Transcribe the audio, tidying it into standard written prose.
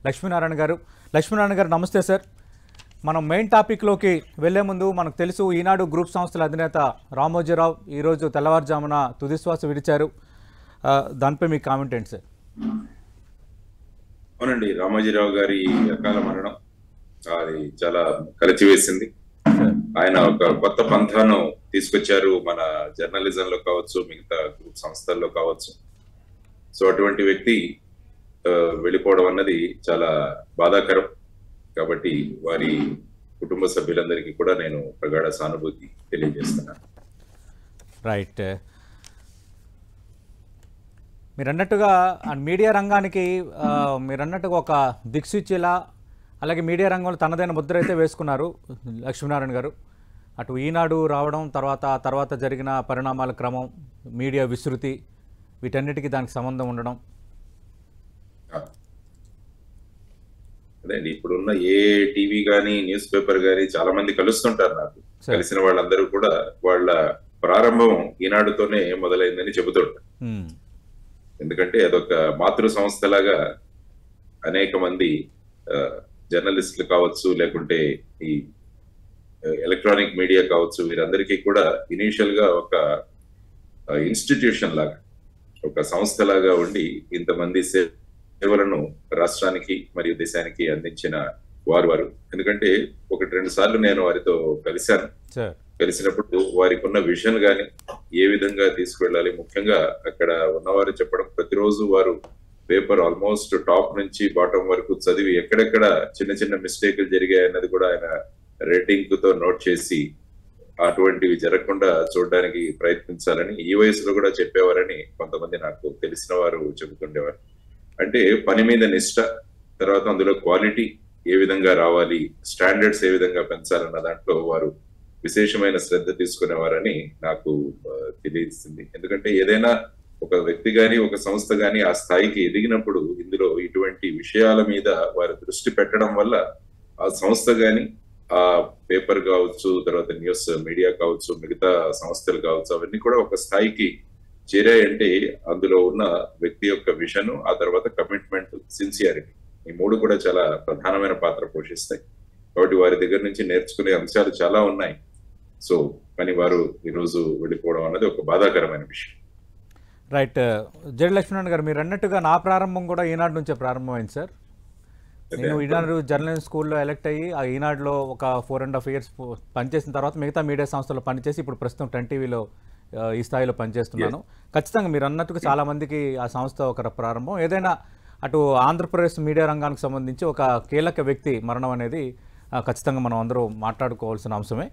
లక్ష్మీనారాయణ గారు. లక్ష్మీనారాయణ గారు నమస్తే సార్. మనం మెయిన్ టాపిక్లోకి వెళ్లే ముందు మనకు తెలుసు ఈనాడు గ్రూప్ సంస్థల అధినేత రామోజీరావు ఈరోజు తెల్లవారుజామున తుదిశ్వాస విడిచారు. దానిపై మీ కామెంట్ ఏంటి సార్? అవునండి, రామోజీరావు గారి అకాల మరణం అది చాలా కలిచివేసింది. ఆయన ఒక కొత్త పంథాను తీసుకొచ్చారు మన జర్నలిజంలో కావచ్చు, మిగతా గ్రూప్ సంస్థల్లో కావచ్చు. సో అటువంటి వ్యక్తి వెళ్ళిపోవడం అన్నది చాలా బాధాకరం. కాబట్టి వారి కుటుంబ సభ్యులందరికీ కూడా నేను ప్రగాఢ సానుభూతి తెలియజేస్తున్నాను. రైట్. మీరన్నట్టుగా మీడియా రంగానికి మీరన్నట్టుగా ఒక దిక్సూచిలా, అలాగే మీడియా రంగంలో తనదైన ముద్ర అయితే వేసుకున్నారు లక్ష్మీనారాయణ గారు. అటు ఈనాడు రావడం, తర్వాత జరిగిన పరిణామాల క్రమం, మీడియా విస్తృతి, వీటన్నిటికీ దానికి సంబంధం ఉండడం. అదే అండి, ఇప్పుడున్న ఏ టీవీ కానీ న్యూస్ పేపర్ కానీ చాలా మంది కలుస్తుంటారు. నాకు కలిసిన వాళ్ళందరూ కూడా వాళ్ళ ప్రారంభం ఈనాడుతోనే మొదలైందని చెబుతుంటారు. ఎందుకంటే అదొక మాతృ సంస్థలాగా అనేక మంది జర్నలిస్టులు కావచ్చు, లేకుంటే ఈ ఎలక్ట్రానిక్ మీడియా కావచ్చు, వీరందరికీ కూడా ఇనీషియల్ గా ఒక ఇన్స్టిట్యూషన్ లాగా, ఒక సంస్థలాగా ఉండి ఇంతమంది సేవలను రాష్ట్రానికి మరియు దేశానికి అందించిన వారు. ఎందుకంటే 1-2 సార్లు నేను వారితో కలిసినప్పుడు వారికి ఉన్న విజన్ గాని ఏ విధంగా తీసుకువెళ్ళాలి, ముఖ్యంగా అక్కడ ఉన్నవారు చెప్పడం, ప్రతిరోజు వారు పేపర్ ఆల్మోస్ట్ టాప్ నుంచి బాటం వరకు చదివి ఎక్కడెక్కడ చిన్న చిన్న మిస్టేక్లు జరిగాయన్నది కూడా ఆయన రేటింగ్ తో నోట్ చేసి అటువంటివి జరగకుండా చూడడానికి ప్రయత్నించాలని ఈ వయసులో కూడా చెప్పేవారని కొంతమంది నాకు తెలిసిన వారు చెబుతుండేవారు. అంటే పని మీద నిష్ట, తర్వాత అందులో క్వాలిటీ ఏ విధంగా రావాలి, స్టాండర్డ్స్ ఏ విధంగా పెంచాలన్న దాంట్లో వారు విశేషమైన శ్రద్ధ తీసుకునేవారని నాకు తెలియజేసింది. ఎందుకంటే ఏదైనా ఒక వ్యక్తి గాని ఒక సంస్థ గాని ఆ స్థాయికి ఎదిగినప్పుడు ఇందులో ఇటువంటి విషయాల మీద వారు దృష్టి పెట్టడం వల్ల ఆ సంస్థ గాని, ఆ పేపర్ కావచ్చు, తర్వాత న్యూస్ మీడియా కావచ్చు, మిగతా సంస్థలు కావచ్చు, అవన్నీ కూడా ఒక స్థాయికి చేరాయంటే అందులో ఉన్న వ్యక్తి యొక్క విజన్, ఆ తర్వాత కమిట్మెంట్, సిన్సియారిటీ, ఈ 3 కూడా చాలా ప్రధానమైన పాత్ర పోషిస్తాయి. కాబట్టి వారి దగ్గర నుంచి నేర్చుకునే అంశాలు చాలా ఉన్నాయి. సో కానీ వారు ఈరోజు వెళ్ళిపోవడం అనేది ఒక బాధాకరమైన విషయం. రైట్. జెడ్ లక్ష్మీనారాయణ గారు, మీరు అన్నట్టుగా నా ప్రారంభం కూడా ఈనాడు నుంచే ప్రారంభమైంది సార్. నేను ఈనాడు జర్నలిజం స్కూల్లో ఎలెక్ట్ అయ్యి ఆ ఈనాడులో ఒక 4.5 years పనిచేసిన తర్వాత మిగతా మీడియా సంస్థలో పనిచేసి ఇప్పుడు ప్రస్తుతం 10 TVలో ఈ స్థాయిలో పనిచేస్తున్నాను. ఖచ్చితంగా మీరు అన్నట్టుగా చాలా మందికి ఆ సంస్థ ఒక ప్రారంభం. ఏదైనా అటు ఆంధ్రప్రదేశ్ మీడియా రంగానికి సంబంధించి ఒక కీలక వ్యక్తి మరణం అనేది ఖచ్చితంగా మనం అందరూ మాట్లాడుకోవాల్సిన అంశమే.